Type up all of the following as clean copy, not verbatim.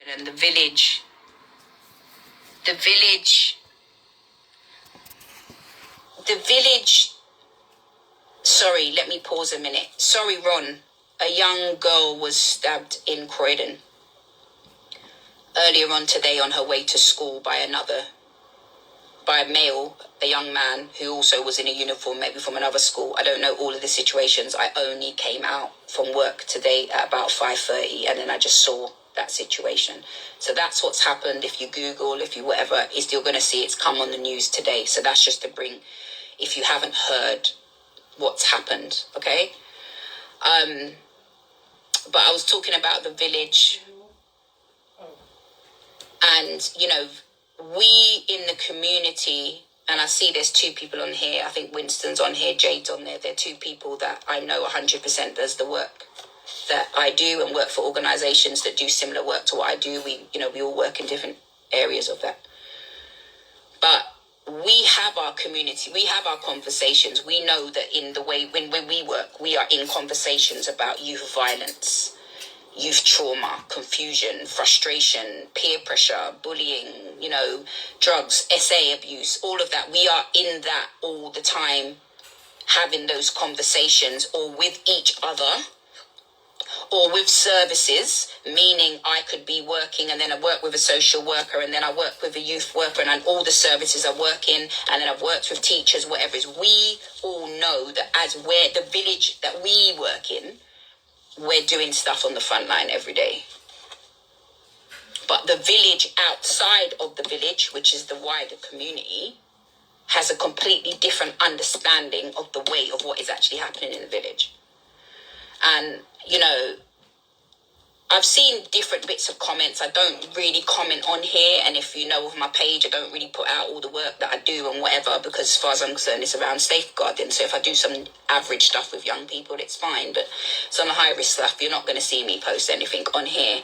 And the village, the village, sorry, let me pause a minute. Sorry, Ron. A young girl was stabbed in Croydon earlier on today on her way to school by a male, a young man who also was in a uniform, maybe from another school. I don't know all of the situations. I only came out from work today at about 5:30, and then I just saw that situation. So that's what's happened. If you Google, if you whatever, you're still going to see it's come on the news today. So that's just to bring, if you haven't heard what's happened, okay? But I was talking about the village, and, you know, we in the community, and I see there's two people on here. I think Winston's on here, Jade's on there. They're two people that I know 100% does the work that I do, and work for organisations that do similar work to what I do. We all work in different areas of that. But we have our community, we have our conversations. We know that in the way, when we work, we are in conversations about youth violence, youth trauma, confusion, frustration, peer pressure, bullying, drugs, SA abuse, all of that. We are in that all the time, having those conversations, or with each other, or with services, meaning I could be working and then I work with a social worker, and then I work with a youth worker, and all the services are working, and then I've worked with teachers, whatever it is. We all know that as we're the village that we work in, we're doing stuff on the front line every day. But the village outside of the village, which is the wider community, has a completely different understanding of the weight of what is actually happening in the village. And, I've seen different bits of comments. I don't really comment on here. And if you know of my page, I don't really put out all the work that I do and whatever, because as far as I'm concerned, it's around safeguarding. So if I do some average stuff with young people, it's fine. But some high risk stuff, you're not going to see me post anything on here.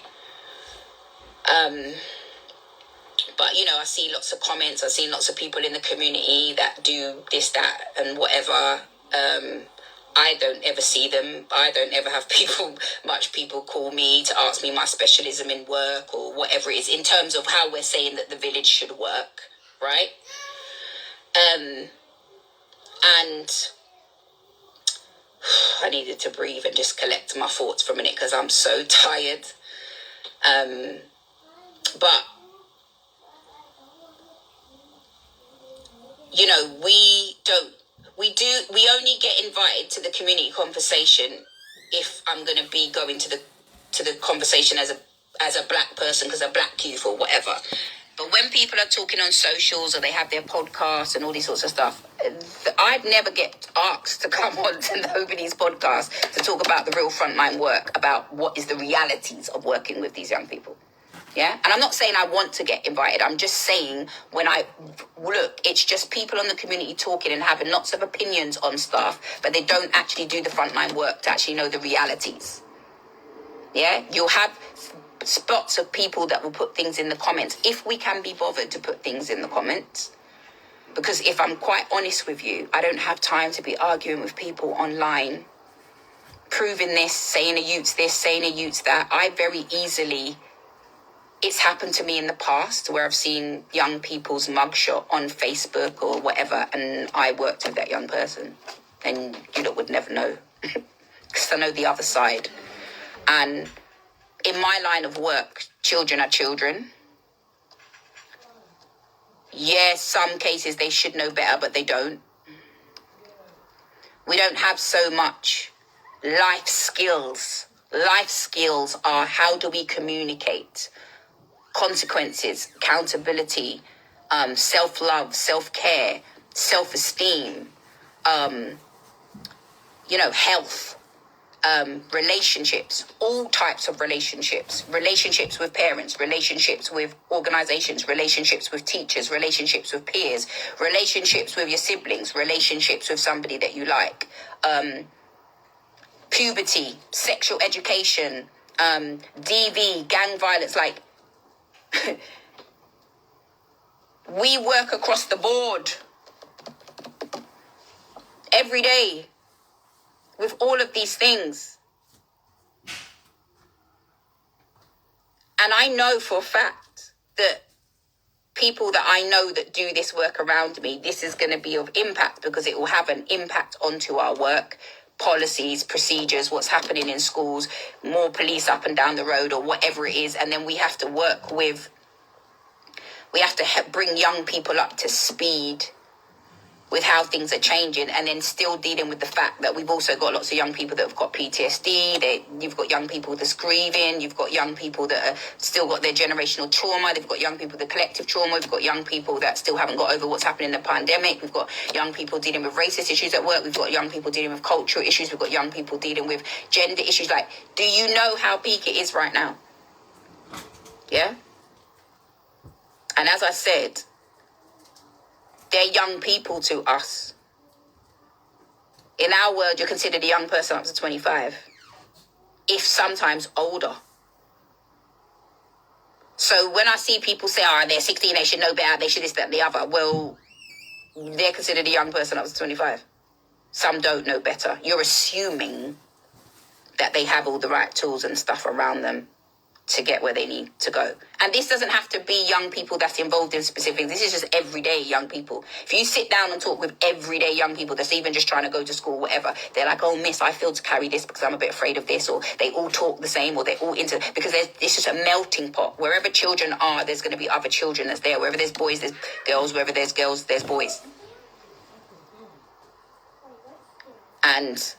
But, I see lots of comments. I've seen lots of people in the community that do this, that, and whatever. I don't ever see them. I don't ever have much people call me to ask me my specialism in work or whatever it is, in terms of how we're saying that the village should work, right? And I needed to breathe and just collect my thoughts for a minute because I'm so tired. But, we only get invited to the community conversation if I'm going to be going to the conversation as a black person, because a black youth or whatever. But when people are talking on socials or they have their podcasts and all these sorts of stuff, I'd never get asked to come on to nobody's podcast to talk about the real frontline work, about what is the realities of working with these young people. Yeah, and I'm not saying I want to get invited. I'm just saying when I look, it's just people on the community talking and having lots of opinions on stuff, but they don't actually do the frontline work to actually know the realities. Yeah, you'll have spots of people that will put things in the comments, if we can be bothered to put things in the comments. Because if I'm quite honest with you, I don't have time to be arguing with people online, proving this, saying a youth's this, saying a youth's that. I very easily... It's happened to me in the past where I've seen young people's mugshot on Facebook or whatever, and I worked with that young person, and you would never know because I know the other side. And in my line of work, children are children. Yes, some cases they should know better, but they don't. We don't have so much life skills. Life skills are, how do we communicate? Consequences, accountability, self-love, self-care, self-esteem, health, relationships, all types of relationships with parents, relationships with organizations, relationships with teachers, relationships with peers, relationships with your siblings, relationships with somebody that you like, puberty, sexual education, DV, gang violence, we work across the board every day with all of these things. And I know for a fact that people that I know that do this work around me, this is going to be of impact because it will have an impact onto our work, policies, procedures, what's happening in schools, more police up and down the road or whatever it is. And then we have to bring young people up to speed with how things are changing, and then still dealing with the fact that we've also got lots of young people that have got PTSD. You've got young people that's grieving. You've got young people that are still got their generational trauma. They've got young people with the collective trauma. We've got young people that still haven't got over what's happening in the pandemic. We've got young people dealing with racist issues at work. We've got young people dealing with cultural issues. We've got young people dealing with gender issues. Like, do you know how peak it is right now? Yeah? And as I said, they're young people to us. In our world, you're considered a young person up to 25, if sometimes older. So when I see people say, they're 16, they should know better, they should this, that, and the other, well, they're considered a young person up to 25. Some don't know better. You're assuming that they have all the right tools and stuff around them to get where they need to go. And this doesn't have to be young people that's involved in specific. This is just everyday young people. If you sit down and talk with everyday young people that's even just trying to go to school, whatever, they're like, oh, miss, I feel to carry this because I'm a bit afraid of this, or they all talk the same, or they're all into, because it's just a melting pot. Wherever children are, there's going to be other children that's there. Wherever there's boys, there's girls. Wherever there's girls, there's boys. And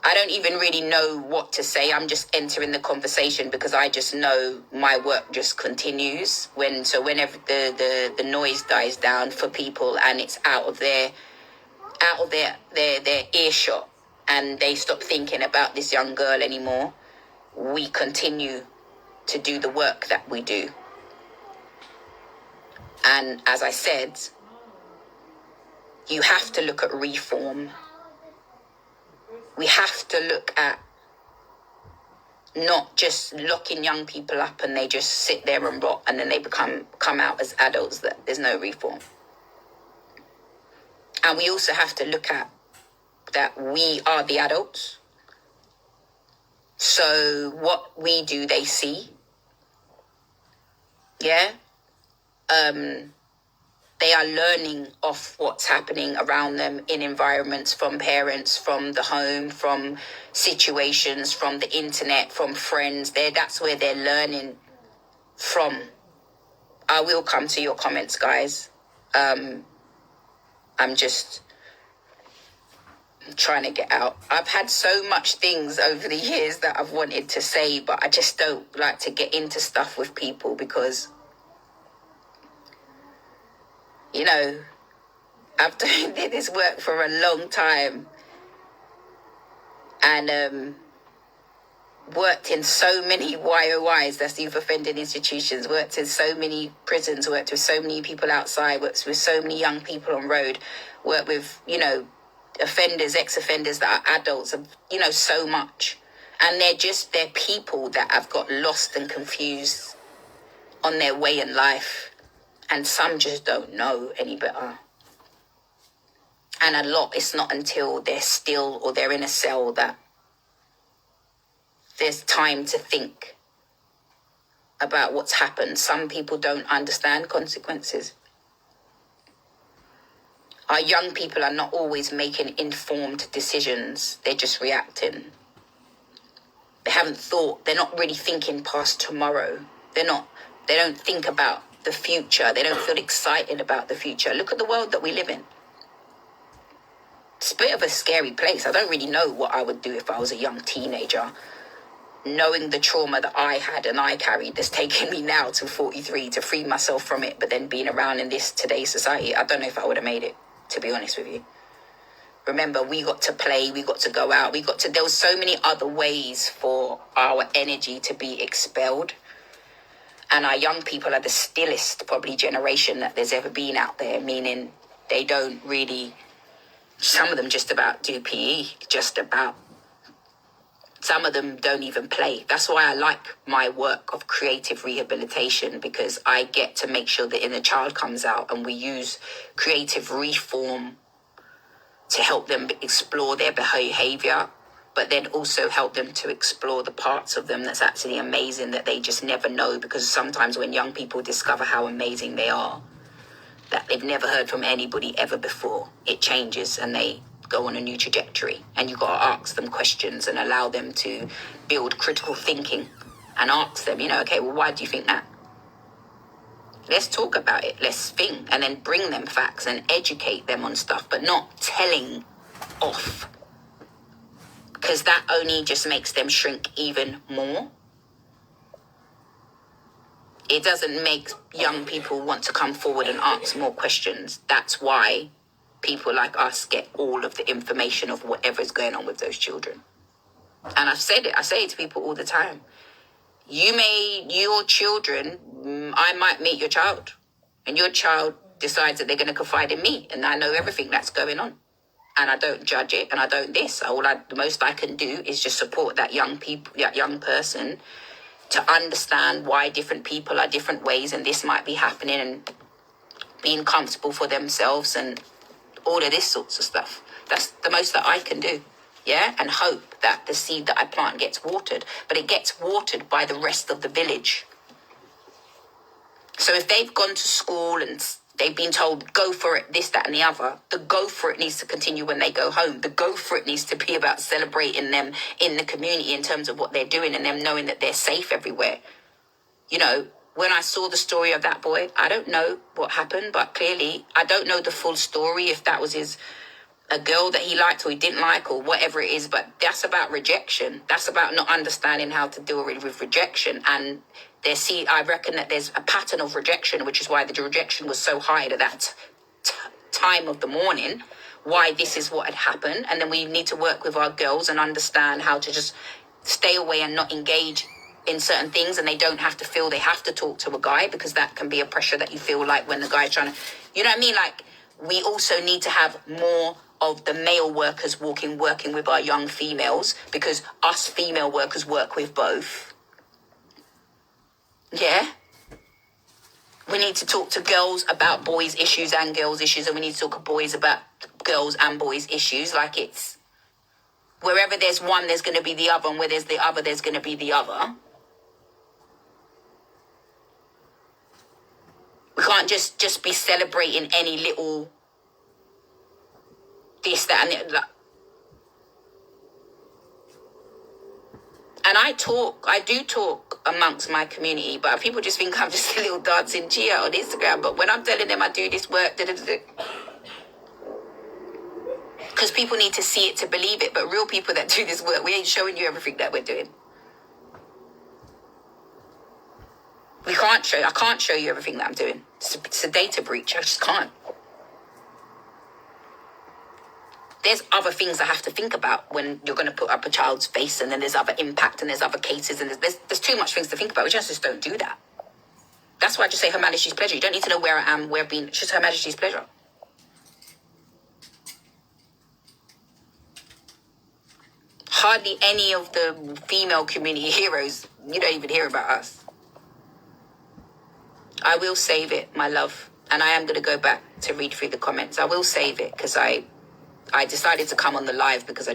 I don't even really know what to say. I'm just entering the conversation because I just know my work just continues. Whenever the noise dies down for people and it's out of their earshot and they stop thinking about this young girl anymore, we continue to do the work that we do. And as I said, you have to look at reform. We have to look at not just locking young people up and they just sit there and rot and then they come out as adults, that there's no reform. And we also have to look at that we are the adults. So what we do, they see. Yeah? They are learning off what's happening around them in environments, from parents, from the home, from situations, from the internet, from friends. That's where they're learning from. I will come to your comments, guys. I'm just trying to get out. I've had so much things over the years that I've wanted to say, but I just don't like to get into stuff with people because, you know, I've did this work for a long time and worked in so many YOIs, that's youth offending institutions, worked in so many prisons, worked with so many people outside, worked with so many young people on road, worked with, offenders, ex-offenders that are adults, so much. And they're people that have got lost and confused on their way in life. And some just don't know any better. And a lot, it's not until they're still or they're in a cell that there's time to think about what's happened. Some people don't understand consequences. Our young people are not always making informed decisions. They're just reacting. They haven't thought. They're not really thinking past tomorrow. They don't think about the future. They don't feel excited about the future. Look at the world that we live in. It's a bit of a scary place. I don't really know what I would do if I was a young teenager, knowing the trauma that I had and I carried that's taken me now to 43 to free myself from it, but then being around in this today's society, I don't know if I would have made it, to be honest with you. Remember, we got to play, we got to go out, there was so many other ways for our energy to be expelled. And our young people are the stillest, probably, generation that there's ever been out there, meaning they don't really, some of them just about do PE, just about. Some of them don't even play. That's why I like my work of creative rehabilitation, because I get to make sure the inner child comes out and we use creative reform to help them explore their behavior, but then also help them to explore the parts of them that's actually amazing that they just never know. Because sometimes when young people discover how amazing they are, that they've never heard from anybody ever before, it changes and they go on a new trajectory. And you've got to ask them questions and allow them to build critical thinking and ask them, okay, well, why do you think that? Let's talk about it. Let's think, and then bring them facts and educate them on stuff, but not telling off, because that only just makes them shrink even more. It doesn't make young people want to come forward and ask more questions. That's why people like us get all of the information of whatever's going on with those children. And I've said it. I say it to people all the time. Your children, I might meet your child, and your child decides that they're going to confide in me, and I know everything that's going on, and I don't judge it, and I don't this. The most I can do is just support that young person to understand why different people are different ways, and this might be happening, and being comfortable for themselves, and all of this sorts of stuff. That's the most that I can do. Yeah, and hope that the seed that I plant gets watered, but it gets watered by the rest of the village. So if they've gone to school and they've been told, go for it, this, that, and the other, the go for it needs to continue when they go home. The go for it needs to be about celebrating them in the community in terms of what they're doing and them knowing that they're safe everywhere. When I saw the story of that boy, I don't know what happened, but clearly I don't know the full story, if that was a girl that he liked or he didn't like or whatever it is, but that's about rejection. That's about not understanding how to deal with rejection. And I reckon that there's a pattern of rejection, which is why the rejection was so high at that time of the morning, why this is what had happened. And then we need to work with our girls and understand how to just stay away and not engage in certain things, and they don't have to feel they have to talk to a guy, because that can be a pressure that you feel like when the guy's trying to, you know what I mean? Like, we also need to have more of the male workers working with our young females, because us female workers work with both. Yeah. We need to talk to girls about boys' issues and girls' issues, and we need to talk to boys about girls and boys' issues. Like, it's wherever there's one, there's going to be the other, and where there's the other, there's going to be the other. We can't just be celebrating any little this, that, and that. And I do talk amongst my community, but people just think I'm just a little dancing chia on Instagram. But when I'm telling them I do this work, because people need to see it to believe it. But real people that do this work, we ain't showing you everything that we're doing. I can't show you everything that I'm doing. It's a data breach. I just can't. There's other things I have to think about when you're going to put up a child's face, and then there's other impact, and there's other cases, and there's too much things to think about. We just don't do that. That's why I just say Her Majesty's pleasure. You don't need to know where I am, where I've been. It's just Her Majesty's pleasure. Hardly any of the female community heroes, you don't even hear about us. I will save it, my love. And I am going to go back to read through the comments. I will save it, because I decided to come on the live because I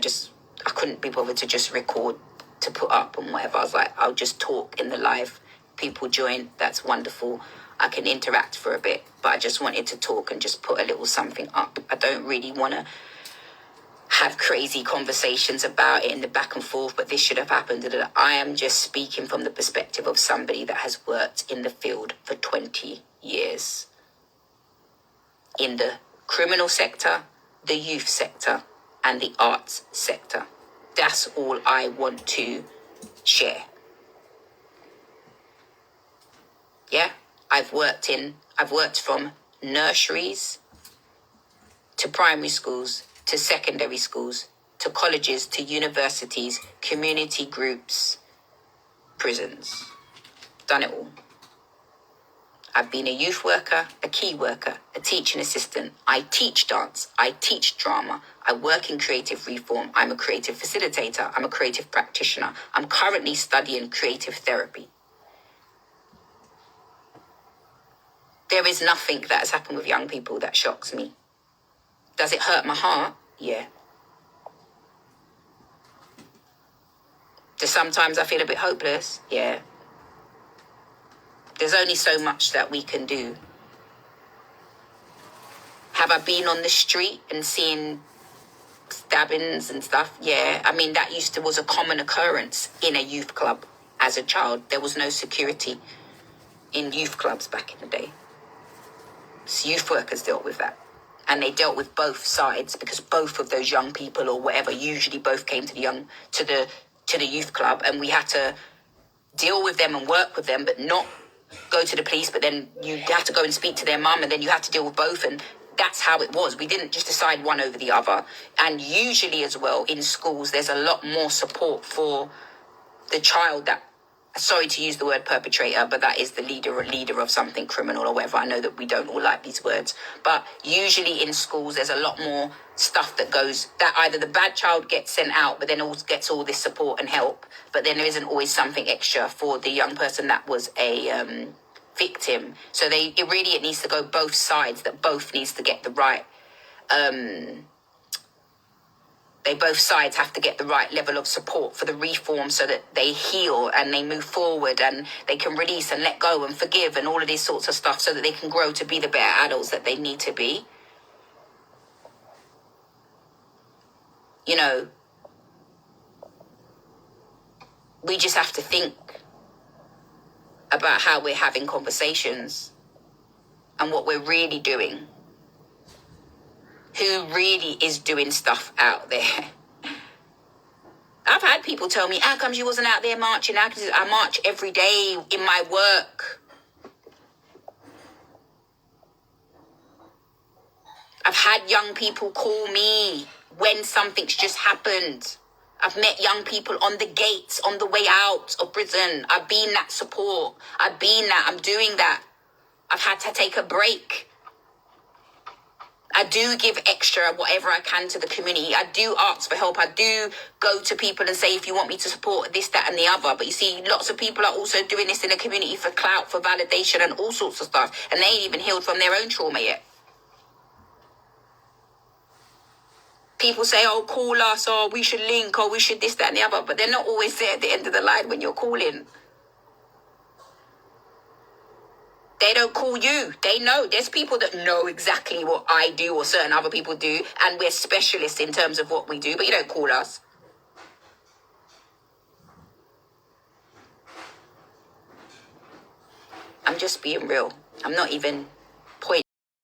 couldn't be bothered to just record to put up and whatever. I was like, I'll just talk in the live. People join. That's wonderful. I can interact for a bit, but I just wanted to talk and just put a little something up. I don't really want to have crazy conversations about it in the back and forth, but this should have happened. I am just speaking from the perspective of somebody that has worked in the field for 20 years. In the criminal sector, the youth sector, and the arts sector. That's all I want to share. Yeah, I've worked from nurseries to primary schools, to secondary schools, to colleges, to universities, community groups, prisons. Done it all. I've been a youth worker, a key worker, a teaching assistant. I teach dance. I teach drama. I work in creative reform. I'm a creative facilitator. I'm a creative practitioner. I'm currently studying creative therapy. There is nothing that has happened with young people that shocks me. Does it hurt my heart? Yeah. sometimes I feel a bit hopeless. Yeah. There's only so much that we can do. Have I been on the street and seen stabbings and stuff? Yeah. I mean, that was a common occurrence in a youth club as a child. There was no security in youth clubs back in the day. So youth workers dealt with that. And they dealt with both sides, because both of those young people or whatever, usually both came to the youth club, and we had to deal with them and work with them, but not go to the police. But then you had to go and speak to their mum, and then you had to deal with both. And that's how it was. We didn't just decide one over the other. And usually as well in schools, there's a lot more support for the child that, sorry to use the word perpetrator, but that is the leader of something criminal or whatever. I know that we don't all like these words, but usually in schools there's a lot more stuff that goes, that either the bad child gets sent out but then also gets all this support and help, but then there isn't always something extra for the young person that was a victim. So it needs to go both sides, that both needs to get the right they both sides have to get the right level of support for the reform, so that they heal and they move forward and they can release and let go and forgive and all of these sorts of stuff, so that they can grow to be the better adults that they need to be. You know, we just have to think about how we're having conversations and what we're really doing. Who really is doing stuff out there? I've had people tell me, how come you wasn't out there marching? I march every day in my work. I've had young people call me when something's just happened. I've met young people on the gates, on the way out of prison. I've been that support. I'm doing that. I've had to take a break. I do give extra whatever I can to the community. I do ask for help. I do go to people and say, if you want me to support this, that and the other. But you see, lots of people are also doing this in the community for clout, for validation and all sorts of stuff. And they ain't even healed from their own trauma yet. People say, oh, call us, or we should link, or we should this, that and the other. But they're not always there at the end of the line when you're calling. They don't call you. They know. There's people that know exactly what I do or certain other people do, and we're specialists in terms of what we do, but you don't call us. I'm just being real. I'm not even